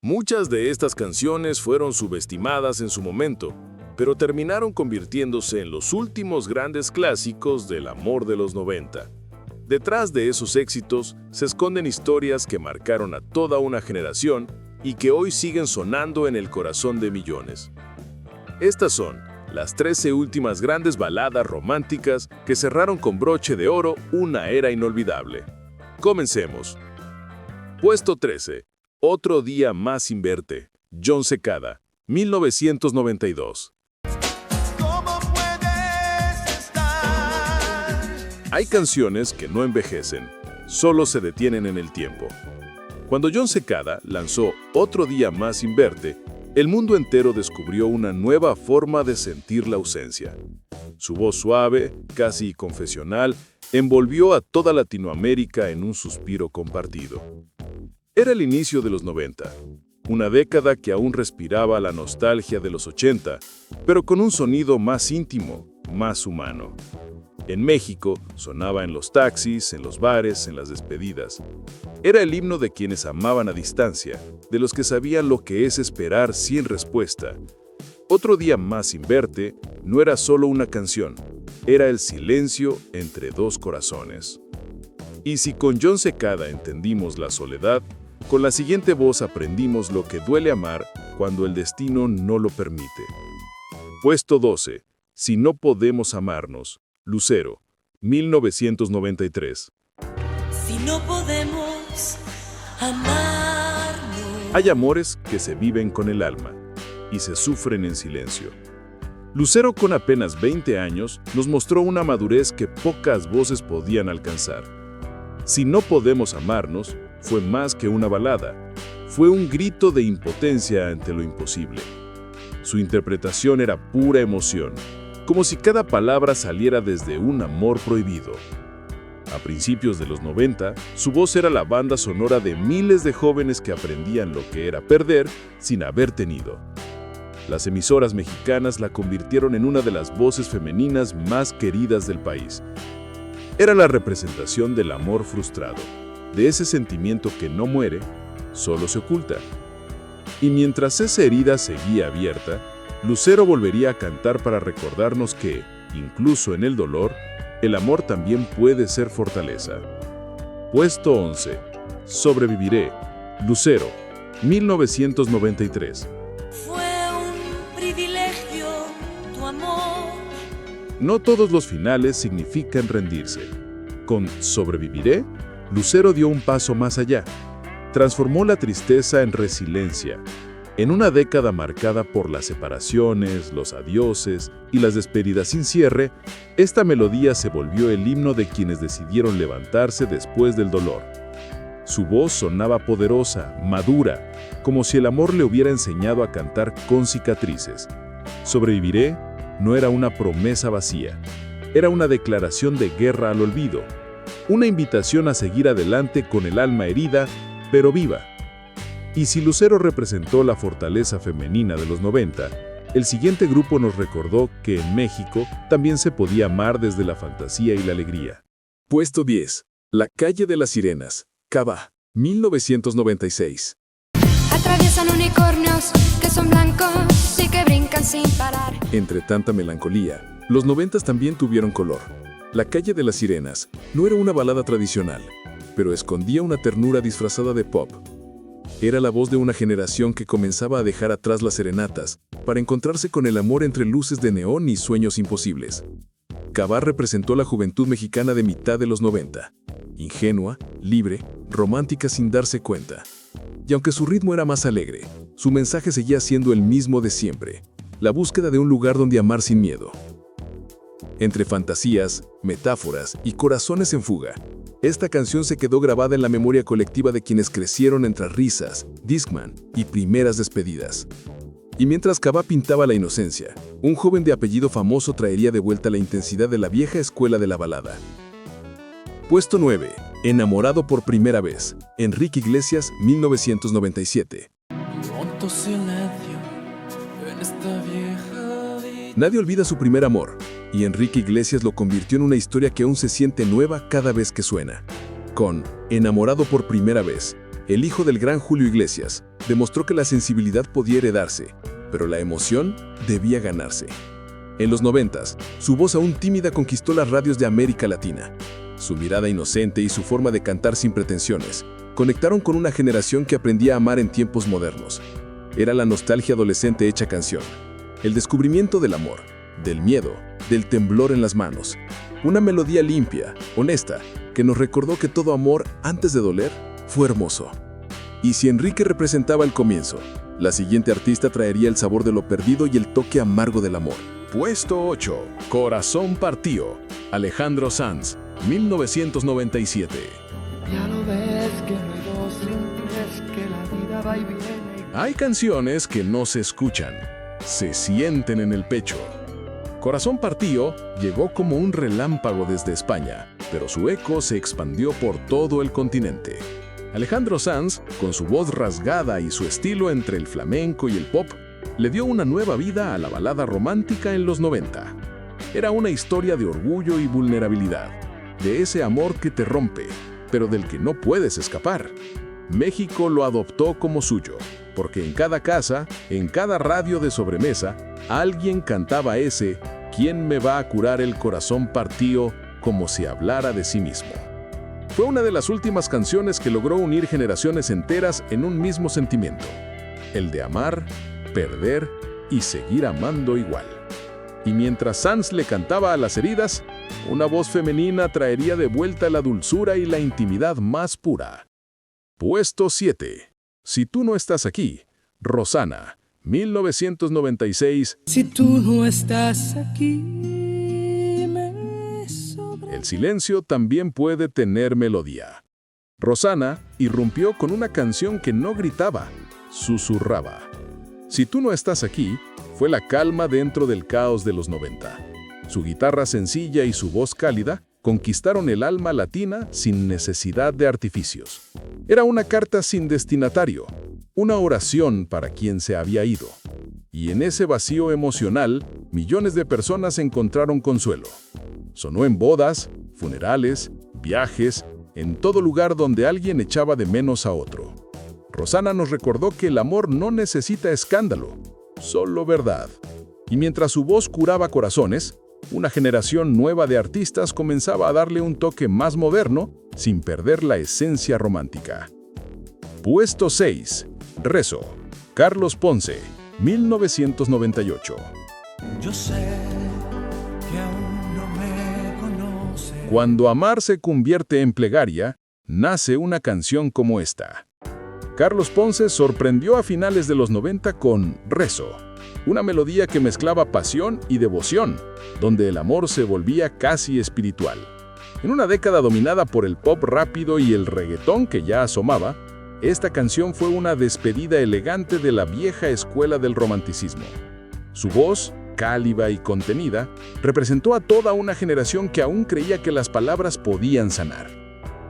Muchas de estas canciones fueron subestimadas en su momento, pero terminaron convirtiéndose en los últimos grandes clásicos del amor de los 90. Detrás de esos éxitos se esconden historias que marcaron a toda una generación y que hoy siguen sonando en el corazón de millones. Estas son las 13 últimas grandes baladas románticas que cerraron con broche de oro una era inolvidable. Comencemos. Puesto 13. Otro día más sin verte. Jon Secada, 1992. ¿Cómo puedes estar? Hay canciones que no envejecen, solo se detienen en el tiempo. Cuando Jon Secada lanzó Otro día más sin verte, el mundo entero descubrió una nueva forma de sentir la ausencia. Su voz suave, casi confesional, envolvió a toda Latinoamérica en un suspiro compartido. Era el inicio de los 90, una década que aún respiraba la nostalgia de los 80, pero con un sonido más íntimo, más humano. En México, sonaba en los taxis, en los bares, en las despedidas. Era el himno de quienes amaban a distancia, de los que sabían lo que es esperar sin respuesta. Otro día más sin verte no era solo una canción, era el silencio entre dos corazones. Y si con Jon Secada entendimos la soledad, con la siguiente voz aprendimos lo que duele amar cuando el destino no lo permite. Puesto 12. Si no podemos amarnos. Lucero, 1993. Si no podemos amarnos. Hay amores que se viven con el alma y se sufren en silencio. Lucero, con apenas 20 años, nos mostró una madurez que pocas voces podían alcanzar. Si no podemos amarnos, fue más que una balada, fue un grito de impotencia ante lo imposible. Su interpretación era pura emoción, como si cada palabra saliera desde un amor prohibido. A principios de los 90, su voz era la banda sonora de miles de jóvenes que aprendían lo que era perder sin haber tenido. Las emisoras mexicanas la convirtieron en una de las voces femeninas más queridas del país. Era la representación del amor frustrado, de ese sentimiento que no muere, solo se oculta. Y mientras esa herida seguía abierta, Lucero volvería a cantar para recordarnos que, incluso en el dolor, el amor también puede ser fortaleza. Puesto 11. Sobreviviré. Lucero, 1993. Fue un privilegio tu amor. No todos los finales significan rendirse. Con Sobreviviré, Lucero dio un paso más allá. Transformó la tristeza en resiliencia. En una década marcada por las separaciones, los adioses y las despedidas sin cierre, esta melodía se volvió el himno de quienes decidieron levantarse después del dolor. Su voz sonaba poderosa, madura, como si el amor le hubiera enseñado a cantar con cicatrices. Sobreviviré no era una promesa vacía, era una declaración de guerra al olvido, una invitación a seguir adelante con el alma herida, pero viva. Y si Lucero representó la fortaleza femenina de los 90, el siguiente grupo nos recordó que en México también se podía amar desde la fantasía y la alegría. Puesto 10. La calle de las sirenas. Cabá, 1996. Atraviesan unicornios que son blancos y que brincan sin parar. Entre tanta melancolía, los 90s también tuvieron color. La calle de las sirenas no era una balada tradicional, pero escondía una ternura disfrazada de pop. Era la voz de una generación que comenzaba a dejar atrás las serenatas para encontrarse con el amor entre luces de neón y sueños imposibles. Cabá representó la juventud mexicana de mitad de los 90. Ingenua, libre, romántica sin darse cuenta. Y aunque su ritmo era más alegre, su mensaje seguía siendo el mismo de siempre: la búsqueda de un lugar donde amar sin miedo. Entre fantasías, metáforas y corazones en fuga, esta canción se quedó grabada en la memoria colectiva de quienes crecieron entre risas, Discman y primeras despedidas. Y mientras Cabá pintaba la inocencia, un joven de apellido famoso traería de vuelta la intensidad de la vieja escuela de la balada. Puesto 9. Enamorado por primera vez. Enrique Iglesias, 1997. Cuánto silencio en esta vieja vida. Nadie olvida su primer amor, y Enrique Iglesias lo convirtió en una historia que aún se siente nueva cada vez que suena. Con Enamorado por primera vez, el hijo del gran Julio Iglesias, demostró que la sensibilidad podía heredarse, pero la emoción debía ganarse. En los 90s, su voz aún tímida conquistó las radios de América Latina. Su mirada inocente y su forma de cantar sin pretensiones conectaron con una generación que aprendía a amar en tiempos modernos. Era la nostalgia adolescente hecha canción, el descubrimiento del amor, del miedo, del temblor en las manos. Una melodía limpia, honesta, que nos recordó que todo amor, antes de doler, fue hermoso. Y si Enrique representaba el comienzo, la siguiente artista traería el sabor de lo perdido y el toque amargo del amor. Puesto 8. Corazón partido. Alejandro Sanz, 1997. Ya lo ves que no hay dos sin tres, que la vida va y viene. Hay canciones que no se escuchan, se sienten en el pecho. Corazón partido llegó como un relámpago desde España, pero su eco se expandió por todo el continente. Alejandro Sanz, con su voz rasgada y su estilo entre el flamenco y el pop, le dio una nueva vida a la balada romántica en los 90. Era una historia de orgullo y vulnerabilidad, de ese amor que te rompe, pero del que no puedes escapar. México lo adoptó como suyo, porque en cada casa, en cada radio de sobremesa, alguien cantaba ese ¿Quién me va a curar el corazón partido? Como si hablara de sí mismo. Fue una de las últimas canciones que logró unir generaciones enteras en un mismo sentimiento, el de amar, perder y seguir amando igual. Y mientras Sanz le cantaba a las heridas, una voz femenina traería de vuelta la dulzura y la intimidad más pura. Puesto 7. Si tú no estás aquí, Rosana, 1996. Si tú no estás aquí, me sobra. El silencio también puede tener melodía. Rosana irrumpió con una canción que no gritaba, susurraba. Si tú no estás aquí, fue la calma dentro del caos de los 90. Su guitarra sencilla y su voz cálida conquistaron el alma latina sin necesidad de artificios. Era una carta sin destinatario, una oración para quien se había ido. Y en ese vacío emocional, millones de personas encontraron consuelo. Sonó en bodas, funerales, viajes, en todo lugar donde alguien echaba de menos a otro. Rosana nos recordó que el amor no necesita escándalo, solo verdad. Y mientras su voz curaba corazones, una generación nueva de artistas comenzaba a darle un toque más moderno sin perder la esencia romántica. Puesto 6. Rezo. Carlos Ponce, 1998. Yo sé que aún no me conoces. Cuando amar se convierte en plegaria, nace una canción como esta. Carlos Ponce sorprendió a finales de los 90 con Rezo, una melodía que mezclaba pasión y devoción, donde el amor se volvía casi espiritual. En una década dominada por el pop rápido y el reggaetón que ya asomaba, esta canción fue una despedida elegante de la vieja escuela del romanticismo. Su voz, cálida y contenida, representó a toda una generación que aún creía que las palabras podían sanar.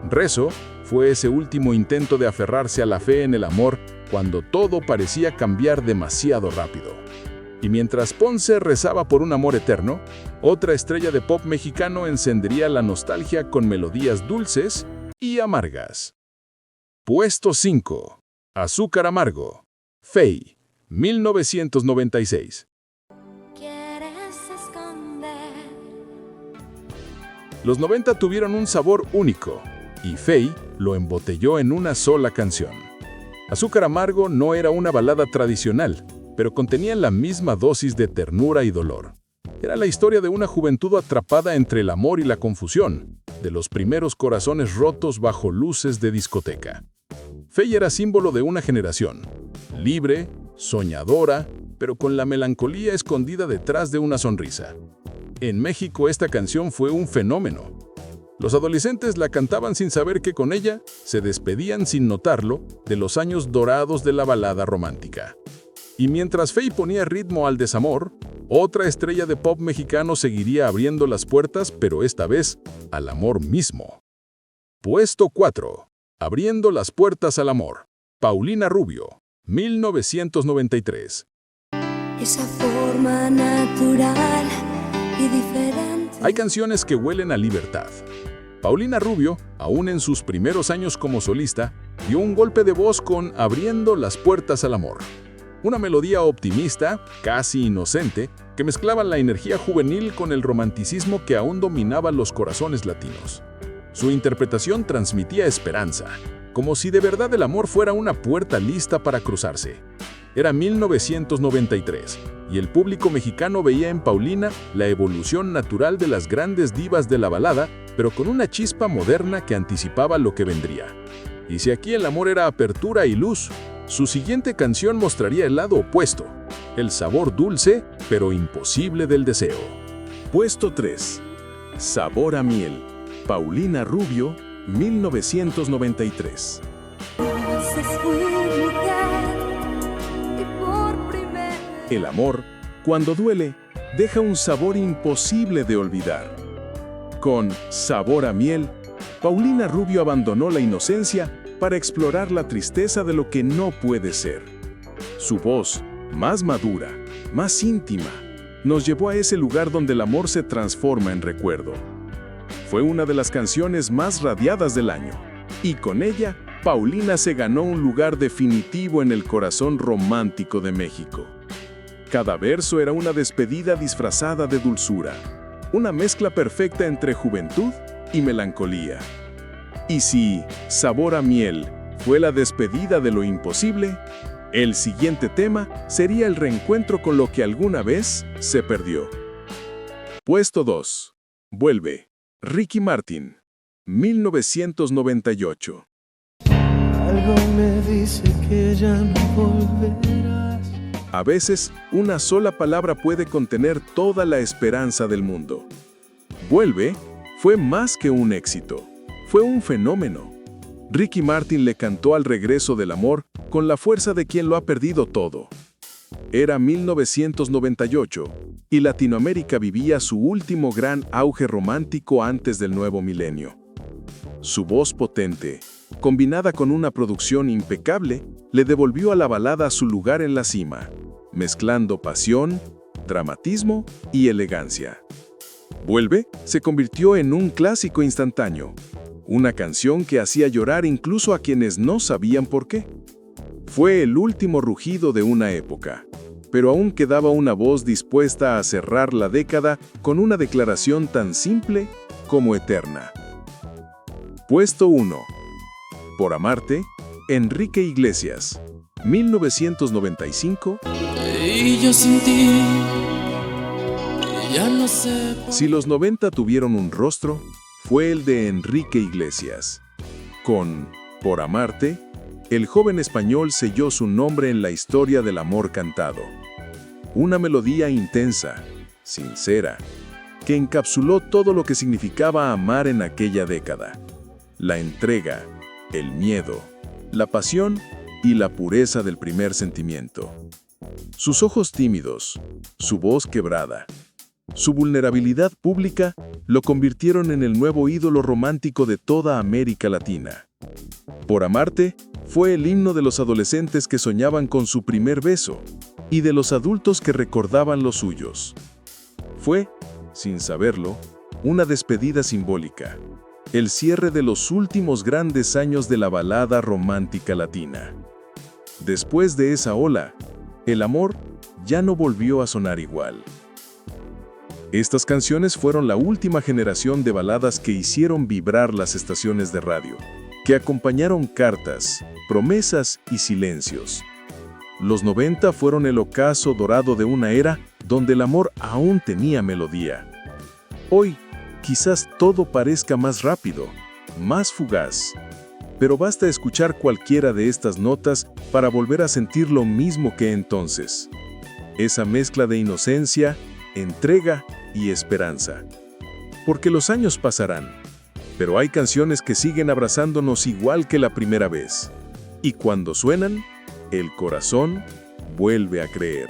Rezo fue ese último intento de aferrarse a la fe en el amor cuando todo parecía cambiar demasiado rápido. Y mientras Ponce rezaba por un amor eterno, otra estrella de pop mexicano encendería la nostalgia con melodías dulces y amargas. Puesto 5. Azúcar amargo. Faye, 1996. Quieres esconder. Los 90 tuvieron un sabor único, y Faye lo embotelló en una sola canción. Azúcar amargo no era una balada tradicional, pero contenía la misma dosis de ternura y dolor. Era la historia de una juventud atrapada entre el amor y la confusión, de los primeros corazones rotos bajo luces de discoteca. Faye era símbolo de una generación, libre, soñadora, pero con la melancolía escondida detrás de una sonrisa. En México esta canción fue un fenómeno. Los adolescentes la cantaban sin saber que con ella se despedían sin notarlo de los años dorados de la balada romántica. Y mientras Faye ponía ritmo al desamor, otra estrella de pop mexicano seguiría abriendo las puertas, pero esta vez al amor mismo. Puesto 4. Abriendo las puertas al amor. Paulina Rubio, 1993. Esa forma natural y diferente. Hay canciones que huelen a libertad, Paulina Rubio, aún en sus primeros años como solista, dio un golpe de voz con Abriendo las puertas al amor. Una melodía optimista, casi inocente, que mezclaba la energía juvenil con el romanticismo que aún dominaba los corazones latinos. Su interpretación transmitía esperanza, como si de verdad el amor fuera una puerta lista para cruzarse. Era 1993, y el público mexicano veía en Paulina la evolución natural de las grandes divas de la balada, pero con una chispa moderna que anticipaba lo que vendría. Y si aquí el amor era apertura y luz, su siguiente canción mostraría el lado opuesto, el sabor dulce, pero imposible del deseo. Puesto 3. Sabor a miel. Paulina Rubio, 1993. El amor, cuando duele, deja un sabor imposible de olvidar. Con Sabor a miel, Paulina Rubio abandonó la inocencia para explorar la tristeza de lo que no puede ser. Su voz, más madura, más íntima, nos llevó a ese lugar donde el amor se transforma en recuerdo. Fue una de las canciones más radiadas del año, y con ella, Paulina se ganó un lugar definitivo en el corazón romántico de México. Cada verso era una despedida disfrazada de dulzura, una mezcla perfecta entre juventud y melancolía. Y si Sabor a miel fue la despedida de lo imposible, el siguiente tema sería el reencuentro con lo que alguna vez se perdió. Puesto 2. Vuelve. Ricky Martin, 1998. Algo me dice que ya no volverás. A veces, una sola palabra puede contener toda la esperanza del mundo. Vuelve fue más que un éxito, fue un fenómeno. Ricky Martin le cantó al regreso del amor con la fuerza de quien lo ha perdido todo. Era 1998 y Latinoamérica vivía su último gran auge romántico antes del nuevo milenio. Su voz potente, combinada con una producción impecable, le devolvió a la balada su lugar en la cima, mezclando pasión, dramatismo y elegancia. Vuelve se convirtió en un clásico instantáneo, una canción que hacía llorar incluso a quienes no sabían por qué. Fue el último rugido de una época, pero aún quedaba una voz dispuesta a cerrar la década con una declaración tan simple como eterna. Puesto 1. Por amarte, Enrique Iglesias, 1995. Y yo sin ti, ya no sé. Si los 90 tuvieron un rostro, fue el de Enrique Iglesias. Con Por amarte, el joven español selló su nombre en la historia del amor cantado. Una melodía intensa, sincera, que encapsuló todo lo que significaba amar en aquella década. La entrega, el miedo, la pasión y la pureza del primer sentimiento. Sus ojos tímidos, su voz quebrada, su vulnerabilidad pública lo convirtieron en el nuevo ídolo romántico de toda América Latina. Por amarte fue el himno de los adolescentes que soñaban con su primer beso y de los adultos que recordaban los suyos. Fue, sin saberlo, una despedida simbólica, el cierre de los últimos grandes años de la balada romántica latina. Después de esa ola, el amor ya no volvió a sonar igual. Estas canciones fueron la última generación de baladas que hicieron vibrar las estaciones de radio, que acompañaron cartas, promesas y silencios. Los 90 fueron el ocaso dorado de una era donde el amor aún tenía melodía. Hoy, quizás todo parezca más rápido, más fugaz, pero basta escuchar cualquiera de estas notas para volver a sentir lo mismo que entonces. Esa mezcla de inocencia, entrega y esperanza. Porque los años pasarán, pero hay canciones que siguen abrazándonos igual que la primera vez. Y cuando suenan, el corazón vuelve a creer.